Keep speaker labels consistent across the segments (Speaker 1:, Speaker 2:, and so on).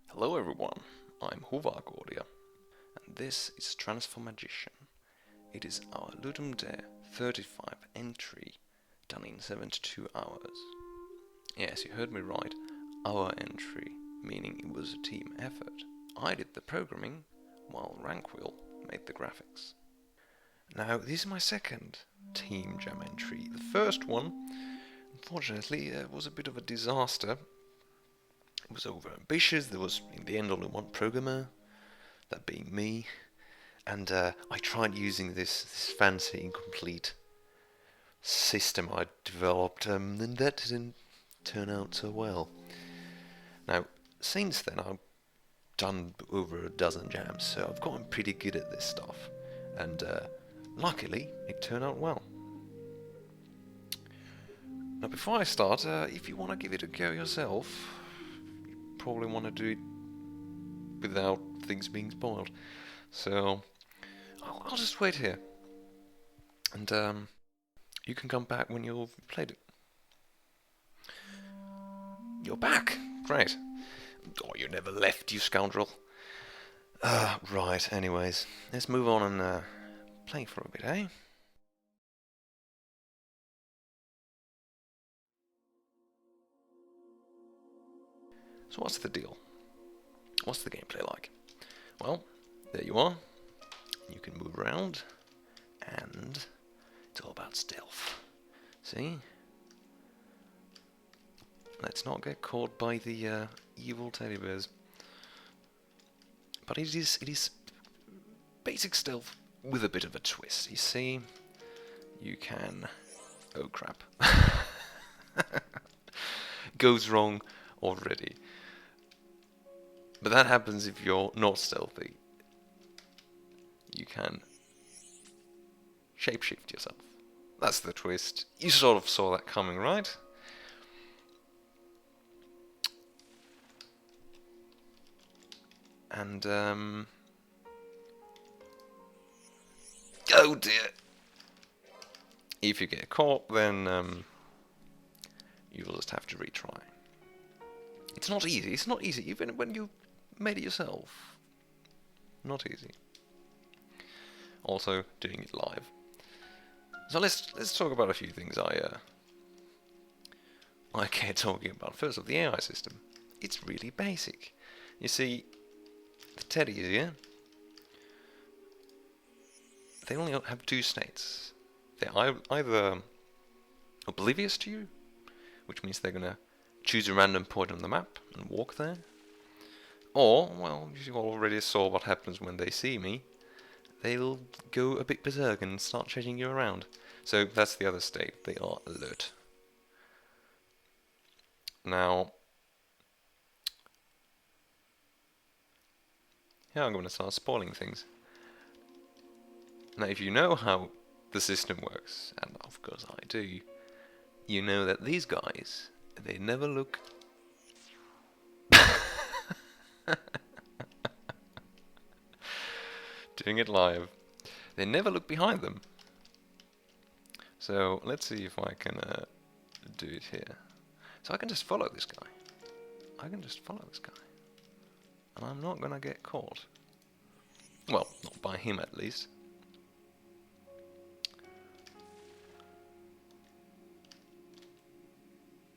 Speaker 1: Hello everyone, I'm Huvagordia, and this is Transformagician. It is our Ludum Dare 35 entry, done in 72 hours. Yes, you heard me right, our entry, meaning it was a team effort. I did the programming, while Rankwheel made the graphics. Now, this is my second Team Jam entry. The first one, unfortunately, was a bit of a disaster. It was over ambitious. There was, in the end, only one programmer, that being me, and I tried using this fancy, incomplete system I developed, and that didn't turn out so well. Now, since then, I've done over a dozen jams, so I've gotten pretty good at this stuff, and luckily, it turned out well. Now, before I start, if you want to give it a go yourself, you probably want to do it without things being spoiled. So, I'll just wait here. And you can come back when you've played it. You're back! Great. Oh, you never left, you scoundrel. Right, anyways. Let's move on and play for a bit, eh? So what's the deal? What's the gameplay like? Well, there you are. You can move around, and it's all about stealth. See? Let's not get caught by the evil teddy bears. But it is basic stealth with a bit of a twist. You see, you can... Oh crap. Goes wrong already. But that happens if you're not stealthy. You can shapeshift yourself. That's the twist. You sort of saw that coming, right? And, oh dear! If you get caught, then, you'll just have to retry. It's not easy, even when you made it yourself. Not easy. Also, doing it live. So let's talk about a few things I care talking about. First of the AI system. It's really basic. You see, the teddies here, they only have two states. They're either oblivious to you, which means they're gonna choose a random point on the map and walk there. Or, well, you already saw what happens when they see me. They'll go a bit berserk and start chasing you around. So that's the other state. They are alert. Now, here I'm going to start spoiling things. Now, if you know how the system works, and of course I do, you know that these guys, they never look... Doing it live. They never look behind them. So let's see if I can do it here. So I can just follow this guy. And I'm not gonna get caught. Well, not by him at least.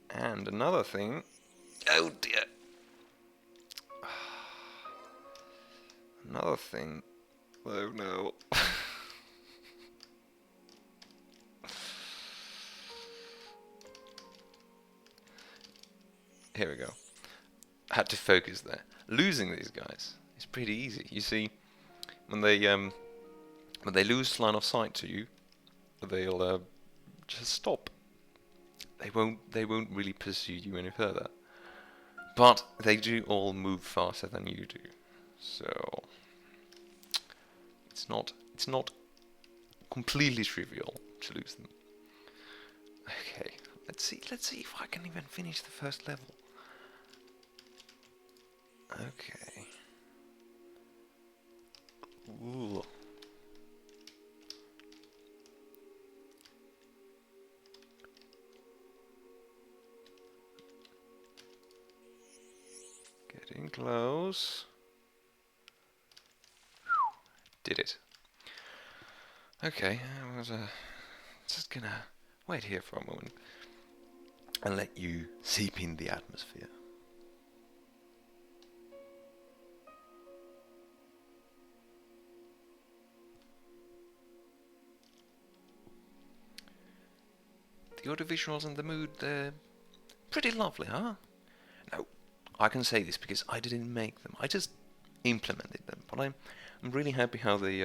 Speaker 1: And another thing... Oh dear! Another thing... Oh no. Here we go. I had to focus there. Losing these guys is pretty easy. You see, when they lose line of sight to you, they'll just stop. They won't really pursue you any further. But they do all move faster than you do. So it's not completely trivial to lose them. Okay, let's see if I can even finish the first level. Okay. Ooh. Get Getting close. Did it. Okay, I was just gonna wait here for a moment and let you seep in the atmosphere. The audiovisuals and the mood, they're pretty lovely, huh? Now, I can say this because I didn't make them. I just implemented them, but I'm really happy how they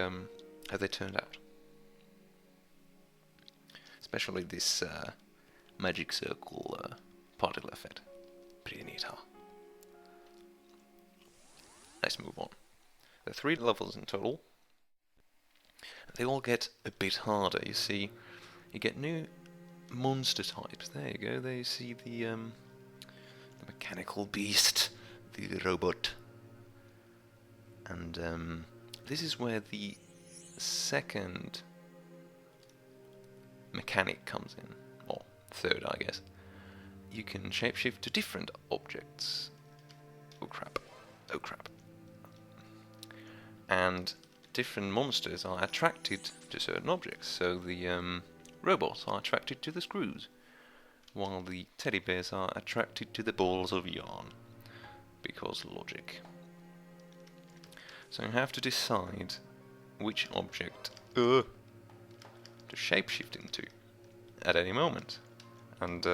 Speaker 1: turned out. Especially this magic circle particle effect. Pretty neat, huh? Let's move on. There are 3 levels in total. They all get a bit harder. You see, you get new monster types. There you go. There you see the mechanical beast, the robot, and this is where the second mechanic comes in, or third, I guess. You can shapeshift to different objects. Oh crap! Oh crap! And different monsters are attracted to certain objects. So the robots are attracted to the screws, while the teddy bears are attracted to the balls of yarn, because logic. So you have to decide which object to shapeshift into at any moment, and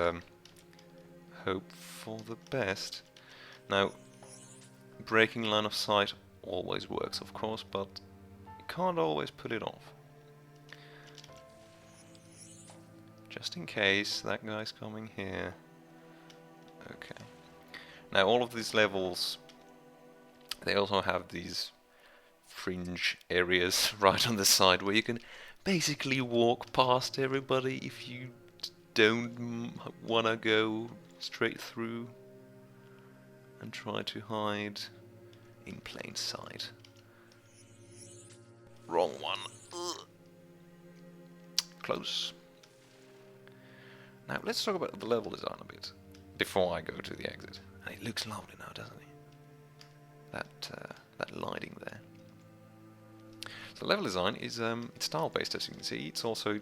Speaker 1: hope for the best. Now, breaking line of sight always works, of course, but you can't always put it off. Just in case that guy's coming here. Okay. Now all of these levels, they also have these fringe areas right on the side where you can basically walk past everybody if you don't want to go straight through and try to hide in plain sight. Wrong one. Ugh. Close. Now let's talk about the level design a bit before I go to the exit. And it looks lovely now, doesn't it? That lighting there. So level design is it's tile based, as you can see. It's also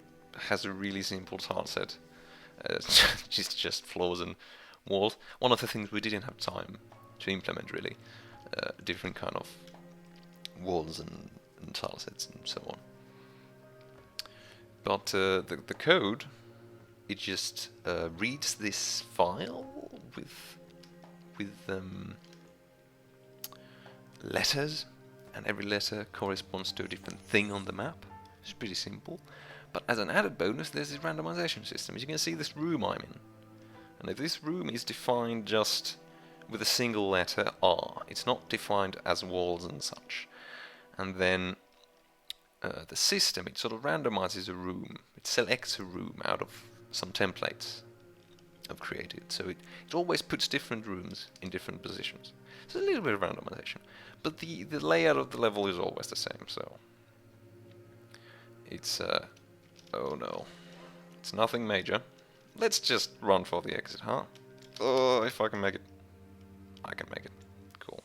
Speaker 1: has a really simple tile set. Just floors and walls. One of the things we didn't have time to implement really, different kind of walls and tile sets and so on. But the code, it just reads this file with letters, and every letter corresponds to a different thing on the map. It's pretty simple. But as an added bonus, there's this randomization system. As you can see, this room I'm in, and if this room is defined just with a single letter R, it's not defined as walls and such. And then the system, it sort of randomizes a room. It selects a room out of some templates I've created. So it always puts different rooms in different positions. It's a little bit of randomization. But the layout of the level is always the same, so it's oh no. It's nothing major. Let's just run for the exit, huh? Oh, if I can make it. I can make it. Cool.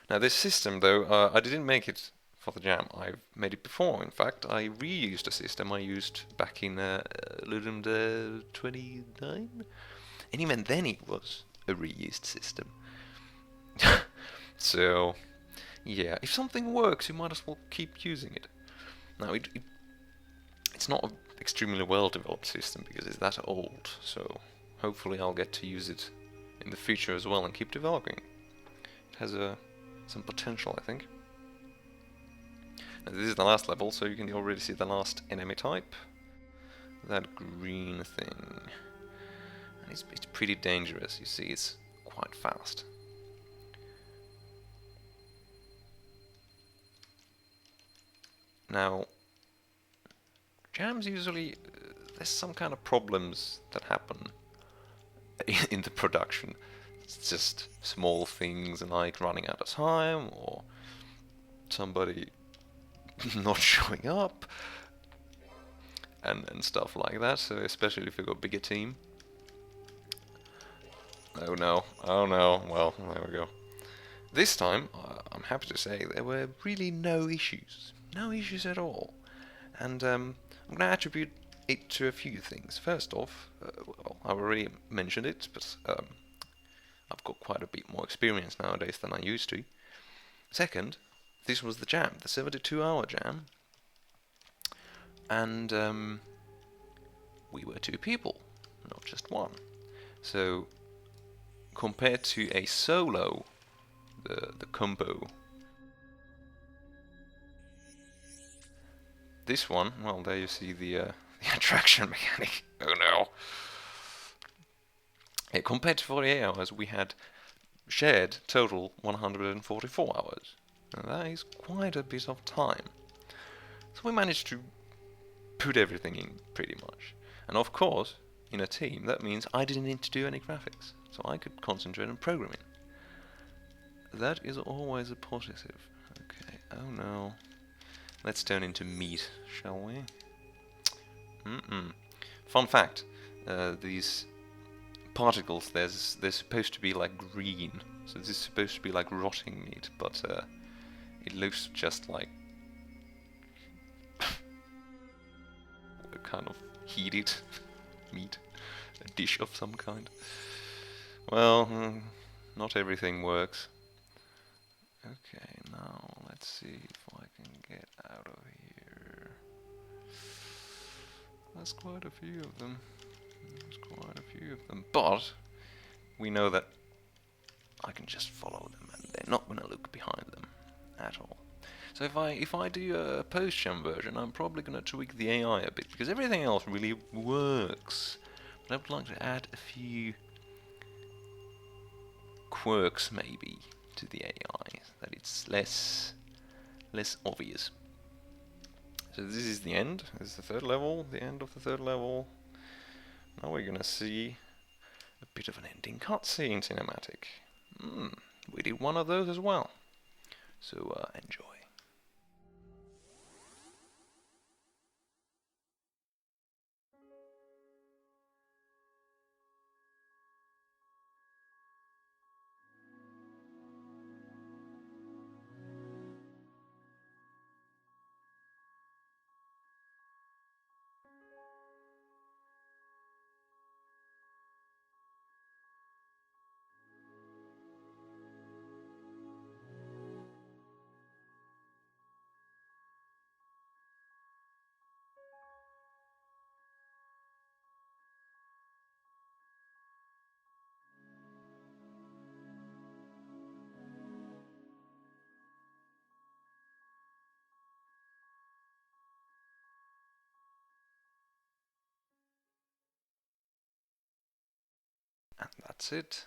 Speaker 1: Now this system though, I didn't make it for the jam. I've made it before. In fact, I reused a system I used back in Ludum Dare 29. And even then it was a reused system. So, yeah, if something works, you might as well keep using it. Now, it's not an extremely well-developed system because it's that old, so hopefully I'll get to use it in the future as well and keep developing. It has some potential, I think. Now, this is the last level, so you can already see the last enemy type. That green thing. And it's pretty dangerous, you see, it's quite fast. Now, jams usually, there's some kind of problems that happen in the production. It's just small things like running out of time, or somebody not showing up, and stuff like that, so especially if you've got a bigger team. Oh no, oh no, well, there we go. This time, I'm happy to say there were really no issues. No issues at all. And I'm going to attribute it to a few things. First off, well, I already mentioned it, but I've got quite a bit more experience nowadays than I used to. Second, this was the jam, the 72-hour jam, and we were two people, not just one. So, compared to a solo, the combo, this one, well, there you see the the attraction mechanic. Oh no! Yeah, compared to 48 hours, we had shared total 144 hours. And that is quite a bit of time. So we managed to put everything in, pretty much. And of course, in a team, that means I didn't need to do any graphics. So I could concentrate on programming. That is always a positive. Okay, oh no. Let's turn into meat, shall we? Fun fact, these particles, they're supposed to be like green. So this is supposed to be like rotting meat, but it looks just like a kind of heated meat, a dish of some kind. Well, not everything works. Okay, now let's see if I can get out of here. There's quite a few of them. But we know that I can just follow them and they're not going to look behind them at all. So if I do a post-jam version, I'm probably going to tweak the AI a bit, because everything else really works. But I would like to add a few quirks maybe to the AI, that it's less obvious. So this is the end. This is the third level, the end of the third level. Now we're gonna see a bit of an ending cutscene cinematic. We did one of those as well. So enjoy. And that's it.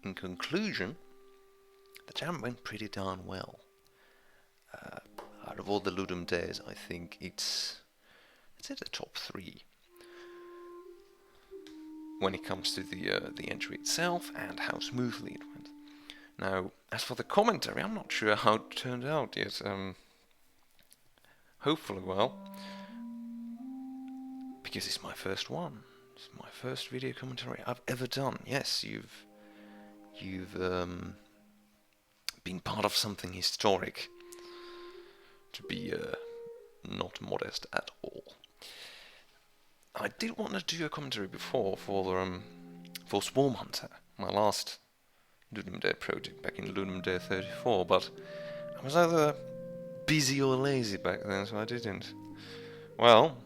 Speaker 1: In conclusion, the jam went pretty darn well. Out of all the Ludum Days, I think it's in the top 3 when it comes to the entry itself and how smoothly it went. Now, as for the commentary, I'm not sure how it turned out yet. Hopefully well, because it's my first one. It's my first video commentary I've ever done. Yes, you've been part of something historic. To be not modest at all. I did want to do a commentary before for Swarm Hunter, my last Ludum Dare project back in Ludum Dare 34, but I was either busy or lazy back then, so I didn't. Well,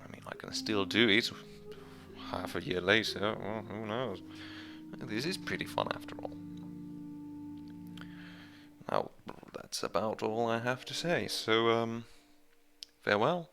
Speaker 1: I mean, I can still do it half a year later. Well, who knows? This is pretty fun after all. Now, that's about all I have to say, so farewell.